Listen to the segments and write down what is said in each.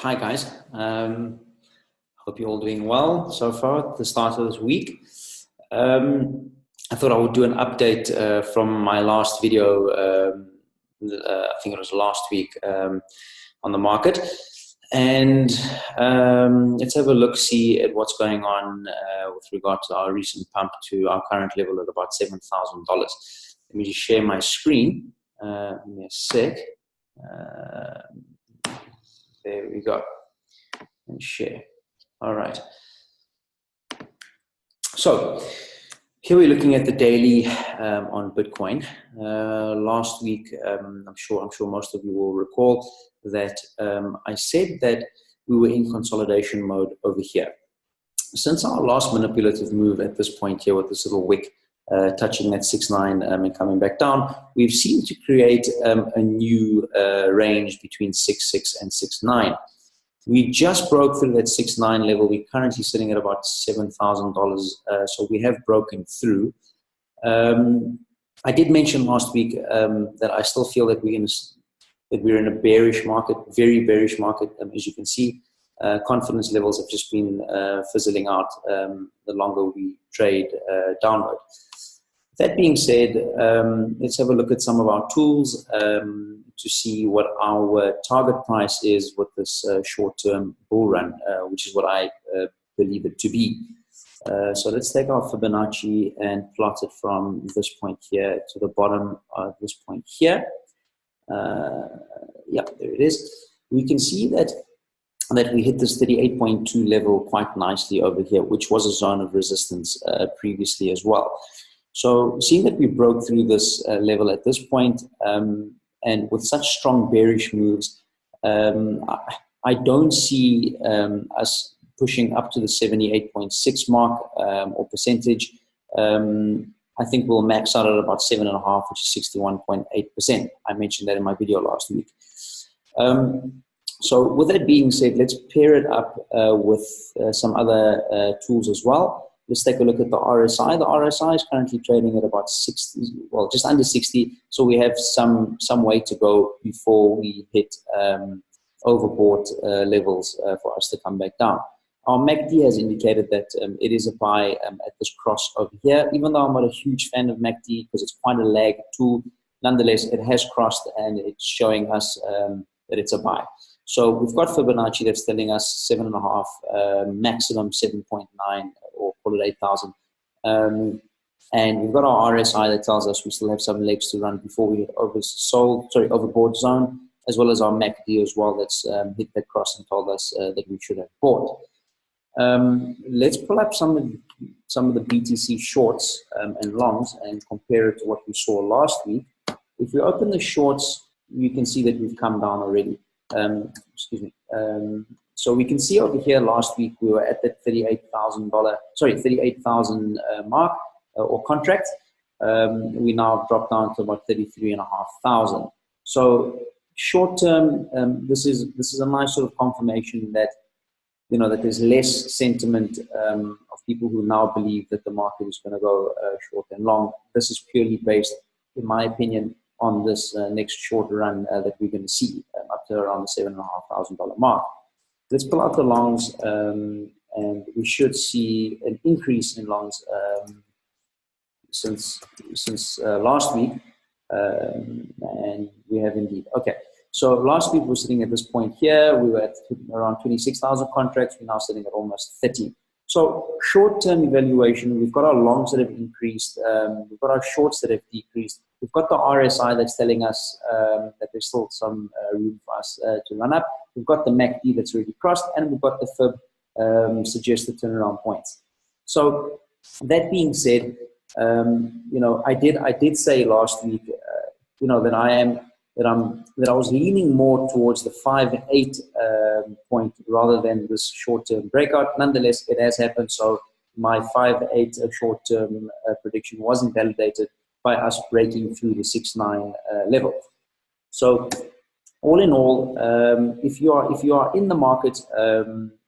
Hi guys, hope you're all doing well so far at the start of this week. I thought I would do an update from my last video, I think it was last week, on the market. And let's have a look-see at what's going on with regard to our recent pump to our current level at about $7,000. Let me just share my screen. Give me a sec. There we go. And share. All right. So here we're looking at the daily on Bitcoin. Last week, I'm sure most of you will recall that I said that we were in consolidation mode over here. Since our last manipulative move at this point here with this little wick touching that 6.9 and coming back down, we've seemed to create a new range between 6.6 and 6.9. We just broke through that 6.9 level. We're currently sitting at about $7,000, so we have broken through. I did mention last week that I still feel that we're in a bearish market, very bearish market. As you can see, confidence levels have just been fizzling out the longer we trade downward. That being said, let's have a look at some of our tools to see what our target price is with this short-term bull run, which is what I believe it to be. So let's take our Fibonacci and plot it from this point here to the bottom of this point here. Yeah, there it is. We can see that we hit this 38.2 level quite nicely over here, which was a zone of resistance previously as well. So seeing that we broke through this level at this point, and with such strong bearish moves, I don't see us pushing up to the 78.6 mark or percentage. I think we'll max out at about 7.5, which is 61.8%. I mentioned that in my video last week. So with that being said, let's pair it up with some other tools as well. Let's take a look at the RSI. The RSI is currently trading at about 60, well, just under 60. So we have some way to go before we hit overbought levels for us to come back down. Our MACD has indicated that it is a buy at this cross over here. Even though I'm not a huge fan of MACD because it's quite a lag tool, nonetheless, it has crossed and it's showing us that it's a buy. So we've got Fibonacci that's telling us 7.5, maximum 7.9, or call it 8,000. And we've got our RSI that tells us we still have some legs to run before we hit overbought zone, as well as our MACD as well that's hit that cross and told us that we should have bought. Let's pull up some of the BTC shorts and longs and compare it to what we saw last week. If we open the shorts, you can see that we've come down already. Excuse me. So we can see over here last week we were at that $38,000 mark or contract. We now dropped down to about 33,500. So short term, this is a nice sort of confirmation that that there's less sentiment of people who now believe that the market is going to go short and long. This is purely based, in my opinion, on this next short run that we're going to see up to around the $7,500 mark. Let's pull out the longs, and we should see an increase in longs since last week, and we have indeed. Okay, so last week we were sitting at this point here. We were at around 26,000 contracts. We're now sitting at almost 30. So short-term evaluation, we've got our longs that have increased, we've got our shorts that have decreased, we've got the RSI that's telling us that there's still some room for us to run up, we've got the MACD that's already crossed, and we've got the Fib suggested turnaround points. So that being said, I did say last week, that I was leaning more towards the 5-8 point rather than this short-term breakout. Nonetheless, it has happened. So my 5-8 short-term prediction was invalidated by us breaking through the 6.9 level. So all in all, if you are in the market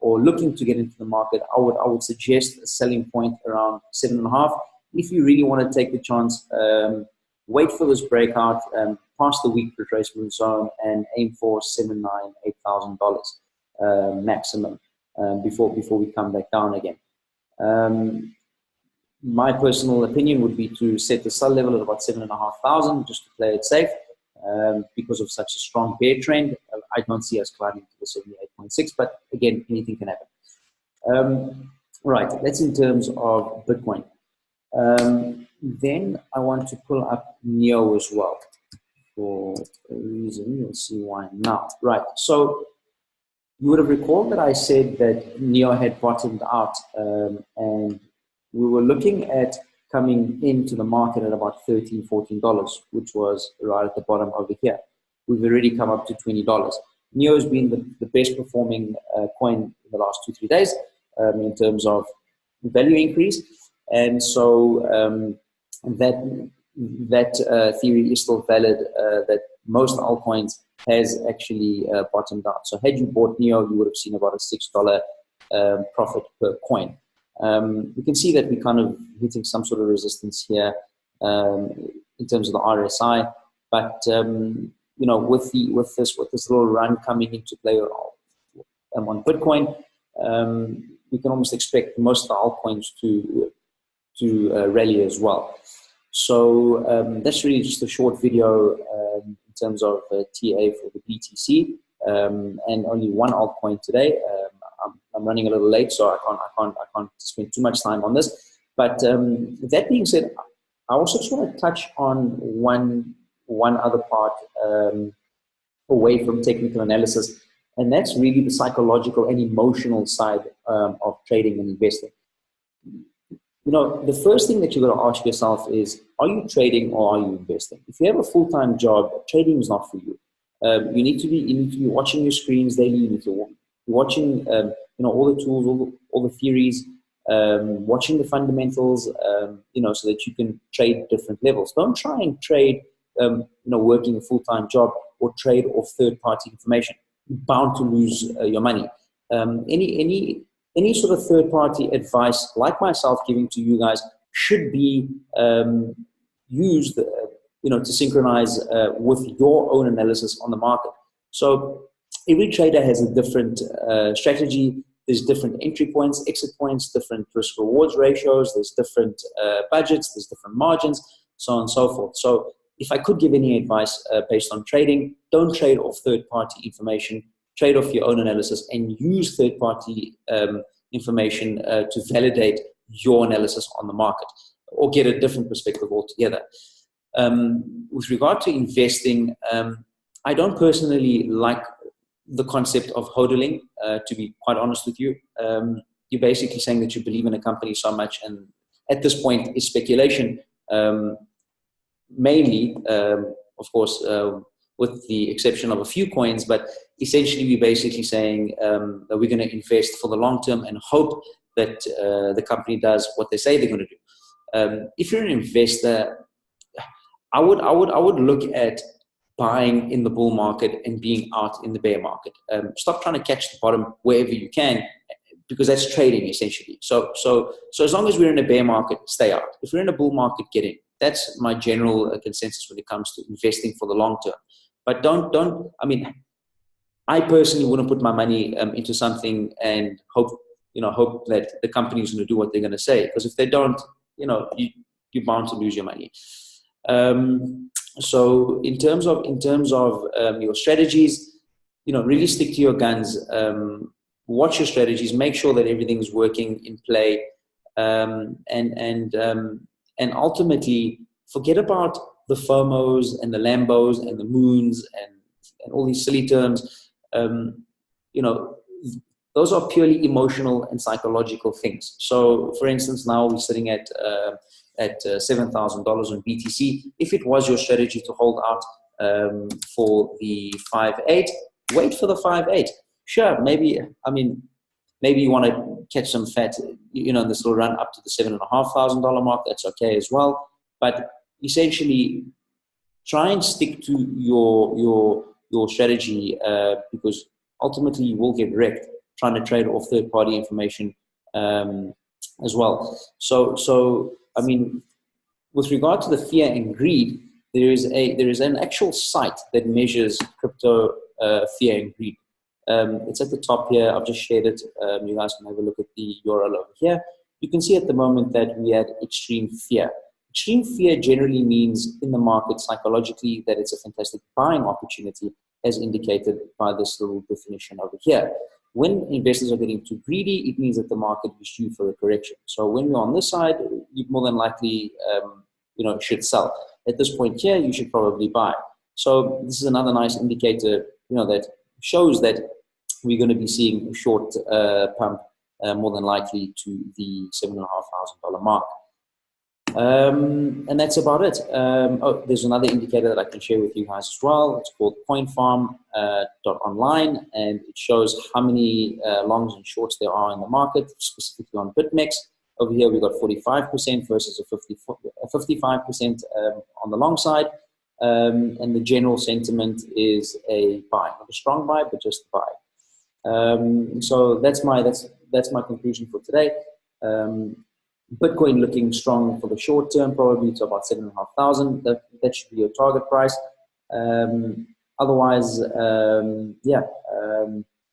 or looking to get into the market, I would suggest a selling point around 7.5. If you really want to take the chance, wait for this breakout, pass the week retracement zone, and aim for $7,900, $8,000. maximum before we come back down again. My personal opinion would be to set the sell level at about 7,500 just to play it safe. Because of such a strong bear trend, I don't see us climbing to the 78.6, but again, anything can happen. Right, that's in terms of Bitcoin. Then I want to pull up NEO as well for a reason. You'll see why now. Right, so you would have recalled that I said that NEO had bottomed out, and we were looking at coming into the market at about $13, $14, which was right at the bottom over here. We've already come up to $20. NEO has been the best performing coin in the last 2-3 days in terms of value increase. And so that theory is still valid, that most altcoins has actually bottomed out. So had you bought NEO, you would have seen about a $6 profit per coin. We can see that we're kind of hitting some sort of resistance here in terms of the RSI, but you know, with this little run coming into play on Bitcoin, we can almost expect most of the altcoins to rally as well. So that's really just a short video in terms of TA for the BTC, and only one altcoin today. I'm running a little late, so I can't spend too much time on this. But that being said, I also just want to touch on one other part away from technical analysis, and that's really the psychological and emotional side of trading and investing. You know, the first thing that you've got to ask yourself is, are you trading or are you investing? If you have a full-time job, trading is not for you. You need to be watching your screens daily. You need to be watching all the tools, all the theories, watching the fundamentals, so that you can trade different levels. Don't try and trade, working a full-time job or trade off third-party information. You're bound to lose your money. Any sort of third-party advice, like myself giving to you guys, should be used, to synchronize with your own analysis on the market. So every trader has a different strategy. There's different entry points, exit points, different risk-rewards ratios. There's different budgets. There's different margins, so on and so forth. So if I could give any advice based on trading, don't trade off third-party information. Trade off your own analysis and use third-party information to validate your analysis on the market, or get a different perspective altogether. With regard to investing, I don't personally like the concept of hodling, to be quite honest with you. You're basically saying that you believe in a company so much, and at this point it's speculation, mainly, of course, with the exception of a few coins, but essentially we're basically saying that we're going to invest for the long term and hope that the company does what they say they're going to do. If you're an investor, I would look at buying in the bull market and being out in the bear market. Stop trying to catch the bottom wherever you can, because that's trading essentially. So as long as we're in a bear market, stay out. If we're in a bull market, get in. That's my general consensus when it comes to investing for the long term. But I personally wouldn't put my money into something and hope that the company is going to do what they're going to say. Because if they don't, you're bound to lose your money. So in terms of your strategies, really stick to your guns. Watch your strategies. Make sure that everything is working in play, and ultimately forget about the FOMOs and the Lambos and the moons and all these silly terms. Those are purely emotional and psychological things. So, for instance, now we're sitting at $7,000 on BTC. If it was your strategy to hold out for the 5.8, wait for the 5.8. Sure, maybe you want to catch some fat, in this little run up to the $7,500 mark. That's okay as well. But essentially, try and stick to your strategy, because ultimately you will get wrecked trying to trade off third-party information as well. So with regard to the fear and greed, there is an actual site that measures crypto fear and greed. It's at the top here. I've just shared it. You guys can have a look at the URL over here. You can see at the moment that we had extreme fear. Extreme fear generally means in the market psychologically that it's a fantastic buying opportunity, as indicated by this little definition over here. When investors are getting too greedy, it means that the market is due for a correction. So when you're on this side, you more than likely should sell. At this point here, you should probably buy. So this is another nice indicator, that shows that we're going to be seeing a short pump more than likely to the $7,500 mark. And that's about it. There's another indicator that I can share with you guys as well. It's called coinfarm.online, and it shows how many longs and shorts there are in the market, specifically on BitMEX. Over here, we've got 45% versus a 55% on the long side. And the general sentiment is a buy, not a strong buy, but just a buy. So that's my conclusion for today. Bitcoin looking strong for the short term, probably to about 7,500. That should be your target price. Otherwise, have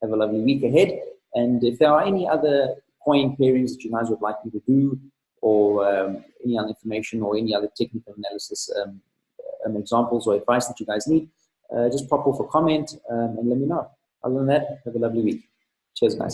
a lovely week ahead. And if there are any other coin pairings that you guys would like me to do, or any other information or any other technical analysis examples or advice that you guys need, just pop off a comment and let me know. Other than that, have a lovely week. Cheers, guys.